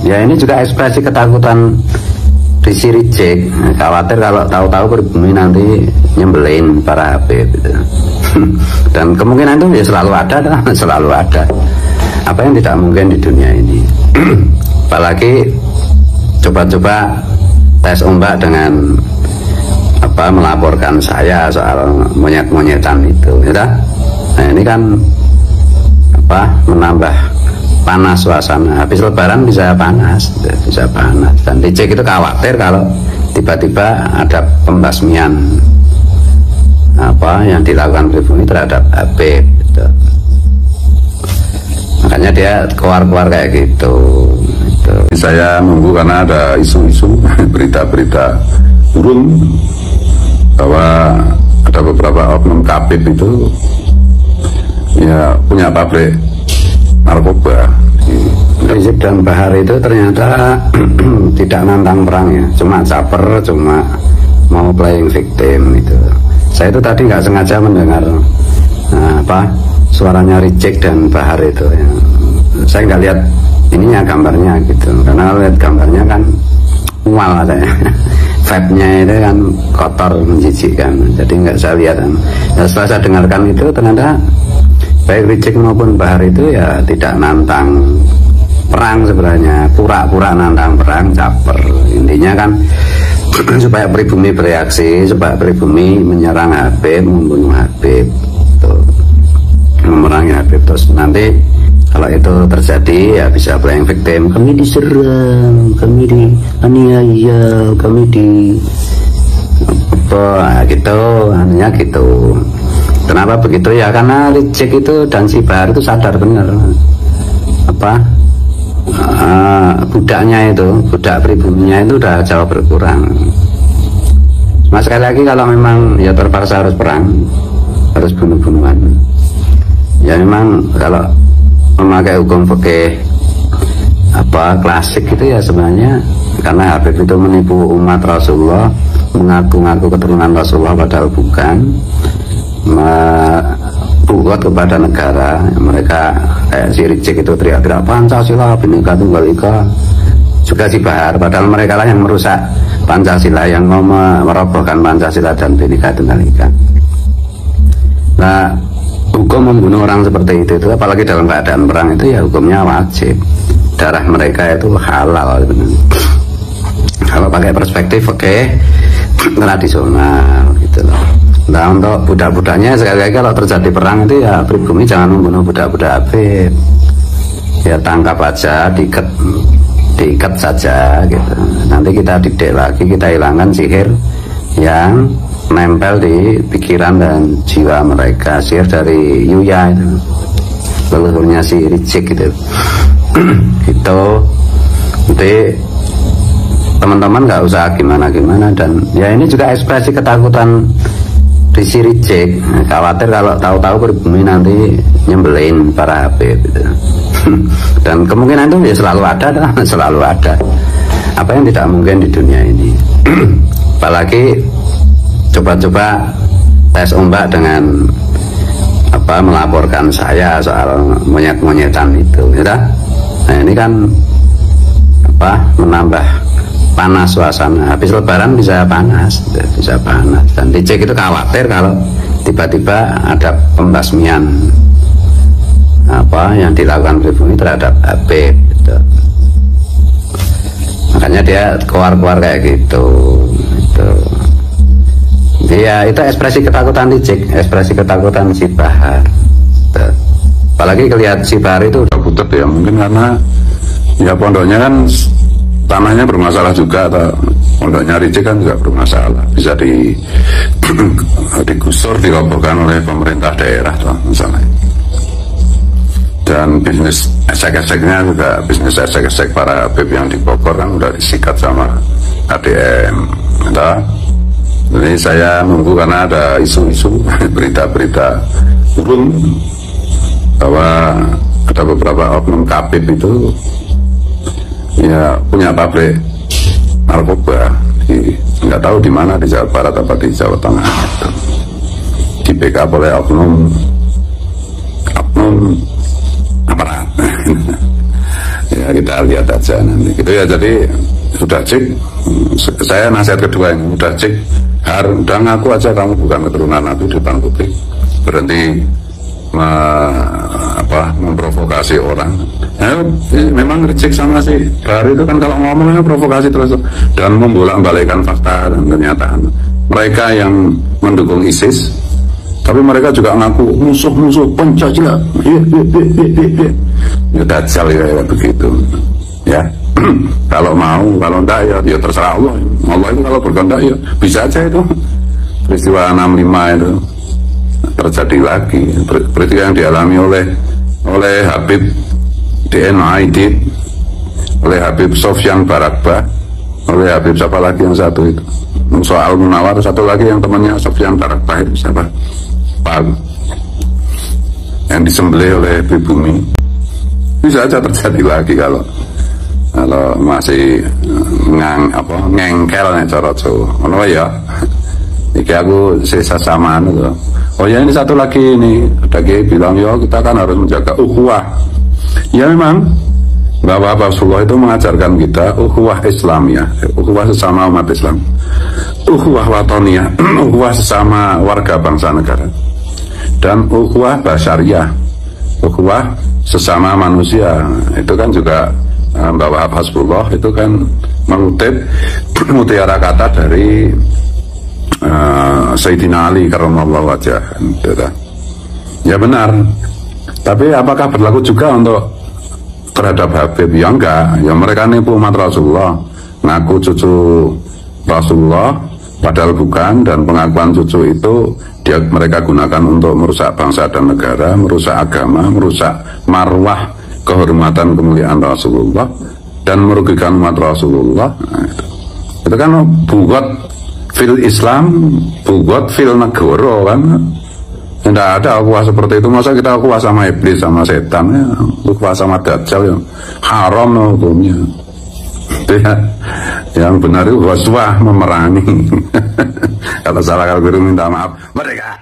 Ya ini juga ekspresi ketakutan Rizky Rijek, khawatir kalau tahu-tahu pribumi nanti nyembelin para Habib gitu. Dan kemungkinan itu ya selalu ada, selalu ada. Apa yang tidak mungkin di dunia ini. Apalagi coba-coba tes ombak dengan apa melaporkan saya soal monyet-monyetan itu, ya. Nah ini kan apa menambah panas suasana. Habis lebaran bisa panas, dan Rijek itu khawatir kalau tiba-tiba ada pembasmian apa yang dilakukan pribumi terhadap Habib gitu. Makanya dia keluar-keluar kayak gitu. Saya nunggu karena ada isu-isu berita-berita turun bahwa ada beberapa oknum Habib itu ya punya pabrik narkoba. Rizky dan Bahar itu ternyata tidak nantang perang ya, cuma caper, cuma mau playing victim itu. Saya itu tadi nggak sengaja mendengar apa suaranya Rizky dan Bahar itu ya. Saya nggak lihat ininya gambarnya gitu, karena lihat gambarnya kan mual katanya. Vibe-nya itu kan kotor, menjijikkan, jadi nggak saya lihat. Nah, setelah saya dengarkan itu ternyata baik Rizky maupun Bahar itu ya tidak nantang perang sebenarnya, pura-pura nantang perang, caper. Intinya kan supaya pribumi bereaksi, supaya pribumi menyerang Habib, membunuh Habib, tuh, memerangi Habib. Terus nanti kalau itu terjadi ya bisa playing victim, kami diserang, kami dianiaya, kami di apa gitu, hanya gitu. Kenapa begitu ya? Karena Rizky itu dan si Bahar itu sadar benar apa budaknya itu, budak pribuminya itu udah jauh berkurang. Mas sekali lagi kalau memang ya terpaksa harus perang, harus bunuh-bunuhan. Ya memang kalau memakai hukum fikih apa klasik itu ya sebenarnya karena Habib itu menipu umat Rasulullah, mengaku-ngaku keturunan Rasulullah padahal bukan. Buat kepada negara, mereka kayak si Rizky itu teriak-teriak Pancasila, Bhinneka Tunggal Ika, juga si Bahar, padahal mereka lah yang merusak Pancasila, yang mau merobohkan Pancasila dan Bhinneka Tunggal Ika. Nah, hukum membunuh orang seperti itu apalagi dalam keadaan perang itu ya hukumnya wajib, darah mereka itu halal. Kalau pakai perspektif oke, tradisional gitu loh. Nah untuk budak-budaknya sekali lagi kalau terjadi perang itu ya pribumi jangan membunuh budak-budak Habib, ya tangkap aja, diikat saja gitu. Nanti kita didik lagi, kita hilangkan sihir yang nempel di pikiran dan jiwa mereka, sihir dari Yuya itu, leluhurnya si Rizky gitu. Gitu. Jadi teman-teman nggak usah gimana-gimana, dan ya ini juga ekspresi ketakutan Rizky Rijek, khawatir kalau tahu-tahu pribumi nanti nyembelin para Habib gitu. Dan kemungkinan itu ya selalu ada, selalu ada. Apa yang tidak mungkin di dunia ini. Apalagi coba-coba tes ombak dengan apa melaporkan saya soal monyet-monyetan itu, ya. Nah ini kan apa menambah panas suasana. Habis lebaran bisa panas, dan Rizky itu khawatir kalau tiba-tiba ada pembasmian apa yang dilakukan pribumi terhadap Habib gitu. Makanya dia keluar-keluar kayak gitu. Ya itu ekspresi ketakutan Rizky, ekspresi ketakutan si Bahar gitu. Apalagi kelihatan si Bahar itu udah putet ya, mungkin karena ya pondoknya kan tanahnya bermasalah juga, atau pondoknya Rizky kan juga bermasalah, bisa digusur, dirobohkan oleh pemerintah daerah tuh misalnya. Dan bisnis esek-eseknya juga, bisnis esek-esek para Habib yang di Bogor kan udah disikat sama ADM. Entah. Jadi saya nunggu karena ada isu-isu berita-berita turun bahwa ada beberapa oknum Habib itu ya punya pabrik narkoba, nggak tahu di mana, di Jawa Barat apa di Jawa Tengah gitu. Di backup oleh oknum aparat. Ya kita lihat aja nanti gitu ya. Jadi sudah cek, saya nasihat kedua ini, udah cek, udah ngaku aja kamu bukan keturunan Nabi di depan publik, berhenti memprovokasi orang. Memang reject sama si Bahar itu kan kalau ngomongnya provokasi terus dan membolak-balikkan fakta dan kenyataan. Mereka yang mendukung ISIS, tapi mereka juga ngaku musuh-musuh Pancasila. Ya dajjal ya begitu. Ya. Kalau mau, kalau enggak ya terserah Allah. Allah itu kalau berkehendak ya bisa aja itu. Peristiwa 65 itu terjadi lagi, peristiwa yang dialami oleh Habib DN Aidid, oleh Habib Sofyan Barakbah, oleh Habib siapa lagi yang satu itu, soal Munawar, satu lagi yang temannya Sofyan Barakbah itu siapa, Pak, yang disembelih oleh Pribumi. Bisa aja terjadi lagi kalau masih ngengkel nih cara Jawa. Ya iki aku sisa samaan itu. Oh ya, ini satu lagi ini, ada Kiai bilang ya kita kan harus menjaga ukhuwah. Ya memang bahwa Rasulullah itu mengajarkan kita ukhuwah Islamiyah, ukhuwah sesama umat Islam, ukhuwah watoniyah, ukhuwah sesama warga bangsa negara, dan ukhuwah basyariyah, ukhuwah sesama manusia. Itu kan juga Mbak Wahab Hasbullah itu kan mengutip mutiara kata dari Sayyidina Ali karramallahu wajhah. Ya benar. Tapi apakah berlaku juga untuk terhadap Habib? Ya enggak. Ya mereka nipu umat Rasulullah, ngaku cucu Rasulullah padahal bukan, dan pengakuan cucu itu mereka gunakan untuk merusak bangsa dan negara, merusak agama, merusak marwah kehormatan kemuliaan Rasulullah dan merugikan umat Rasulullah. Nah, itu kan buat fil Islam, buat fil negara kan. Tidak ada ukhuwah seperti itu. Masa kita ukhuwah sama iblis, sama setan ya, ukhuwah sama dajjal ya haram hukumnya. Ya, yang benar itu waswah, memerangi. Kalau salah kalau minta maaf. Merdeka.